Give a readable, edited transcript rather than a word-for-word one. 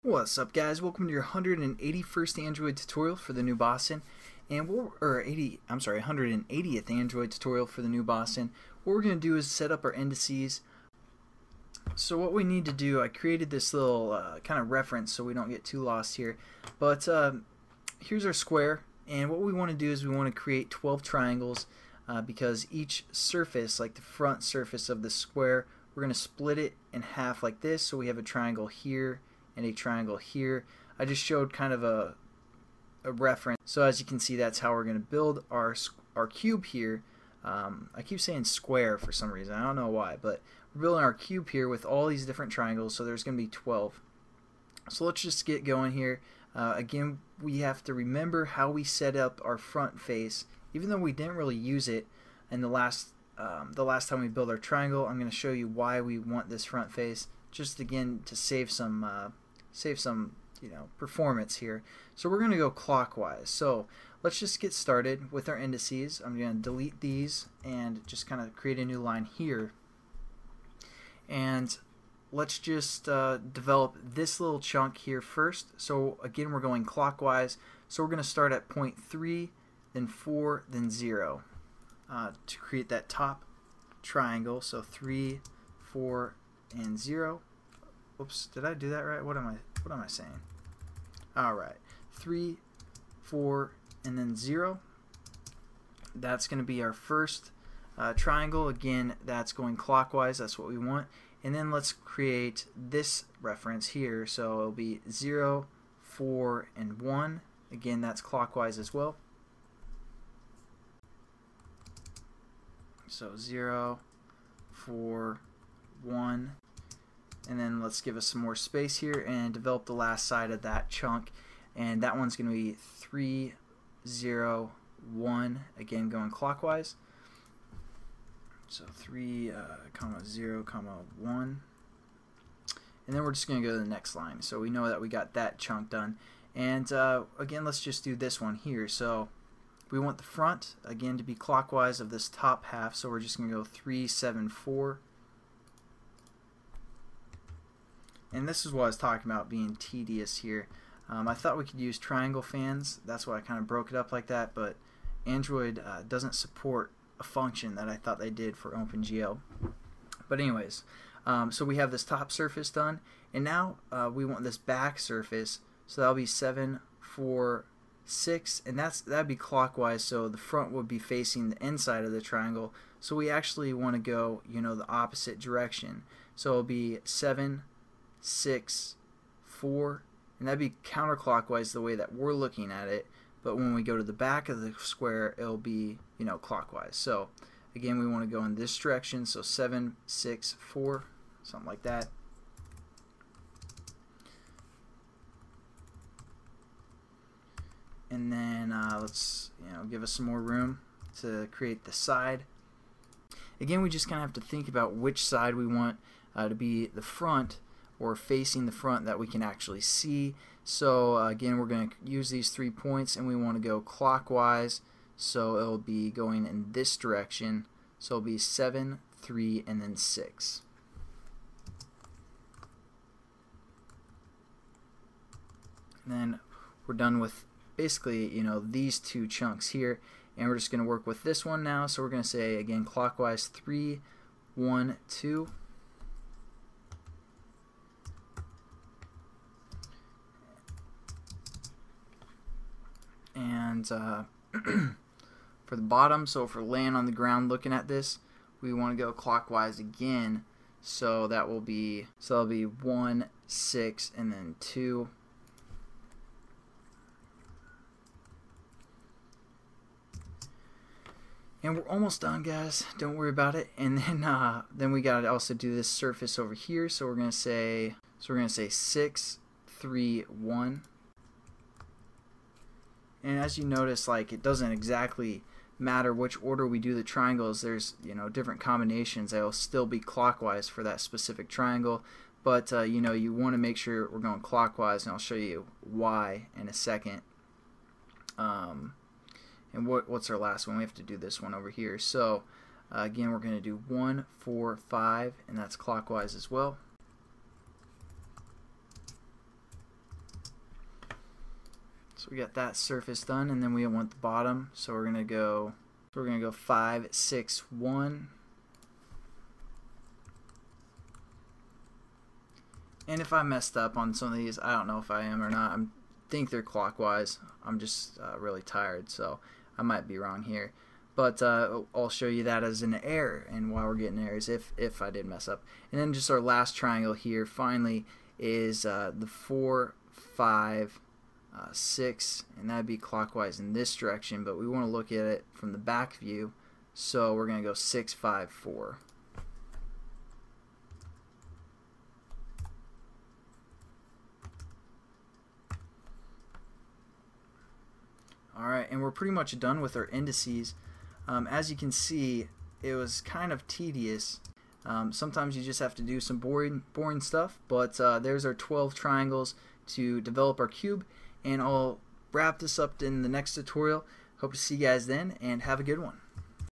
What's up, guys? Welcome to your 181st Android tutorial for the new Boston, and 180th Android tutorial for the new Boston. What we're going to do is set up our indices. So what we need to do, I created this little kind of reference so we don't get too lost here. But here's our square, and what we want to do is we want to create 12 triangles because each surface, like the front surface of the square, we're going to split it in half like this. So we have a triangle here and a triangle here. I just showed kind of a reference. So as you can see, that's how we're going to build our cube here. I keep saying square for some reason. I don't know why, but we're building our cube here with all these different triangles. So there's going to be 12. So let's just get going here. Again, we have to remember how we set up our front face. Even though we didn't really use it in the last time we built our triangle, I'm going to show you why we want this front face. Just again to save some performance here. So we're going to go clockwise. So let's just get started with our indices. I'm going to delete these and just kind of create a new line here. And let's just develop this little chunk here first. So again, we're going clockwise. So we're going to start at point 3, then 4, then 0 to create that top triangle. So 3, 4, and 0. Oops, did I do that right? What am I saying? All right, 3, 4, and then 0. That's going to be our first triangle. Again, that's going clockwise. That's what we want. And then let's create this reference here. So it'll be 0, 4, and 1. Again, that's clockwise as well. So 0, 4, 1, and then let's give us some more space here and develop the last side of that chunk, and that one's going to be 3, 0, 1, again going clockwise. So 3, 0, 1, and then we're just going to go to the next line. So we know that we got that chunk done, and again, let's just do this one here. So we want the front again to be clockwise of this top half, so we're just going to go 3, 7, 4. And this is what I was talking about being tedious here. I thought we could use triangle fans. That's why I kind of broke it up like that, but Android doesn't support a function that I thought they did for OpenGL. But anyways, so we have this top surface done, and now we want this back surface, so that'll be 7, 4, 6, and that'd be clockwise, so the front would be facing the inside of the triangle. So we actually want to go, the opposite direction. So it'll be 7, 6, 4, and that'd be counterclockwise the way that we're looking at it. But when we go to the back of the square, it'll be clockwise. So again, we want to go in this direction. So 7, 6, 4, something like that. And then let's give us some more room to create the side. Again, we just kind of have to think about which side we want to be the front or facing the front that we can actually see. So again, we're going to use these 3 points, and we want to go clockwise. So it'll be going in this direction. So it'll be 7, 3, and then 6. And then we're done with basically these two chunks here, and we're just going to work with this one now. So we're going to say again clockwise 3, 1, 2. And for the bottom, so if we're laying on the ground looking at this, we want to go clockwise again. So that'll be 1, 6, and then 2. And we're almost done, guys. Don't worry about it. And then we got to also do this surface over here. So we're gonna say 6, 3, 1. And as you notice, like, it doesn't exactly matter which order we do the triangles. There's different combinations that will still be clockwise for that specific triangle. But you want to make sure we're going clockwise, and I'll show you why in a second. And what's our last one? We have to do this one over here. So again, we're going to do 1, 4, 5, and that's clockwise as well. So we got that surface done, and then we want the bottom. So we're gonna go 5, 6, 1. And if I messed up on some of these, I don't know if I am or not. I think they're clockwise. I'm just really tired, so I might be wrong here. But I'll show you that as an error and why we're getting errors if I did mess up. And then just our last triangle here finally is the 4, 5, 6, and that'd be clockwise in this direction, but we want to look at it from the back view, so we're going to go 6, 5, 4. Alright, and we're pretty much done with our indices. As you can see, it was kind of tedious. Sometimes you just have to do some boring stuff, but there's our 12 triangles to develop our cube, and I'll wrap this up in the next tutorial. Hope to see you guys then, and have a good one.